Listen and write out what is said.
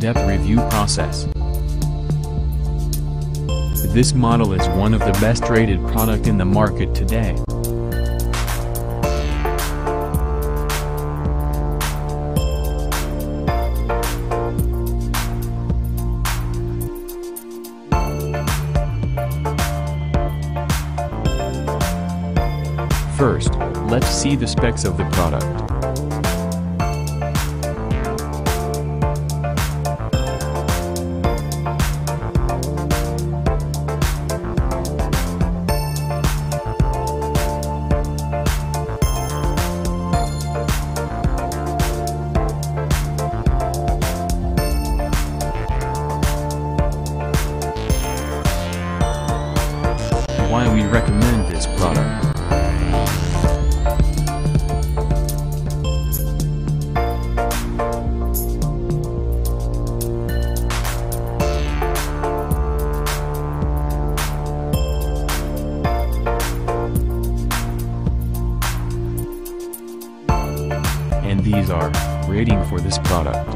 in-depth review process. This model is one of the best rated product in the market today. First, let's see the specs of the product. Why we recommend this product. And these are rating for this product.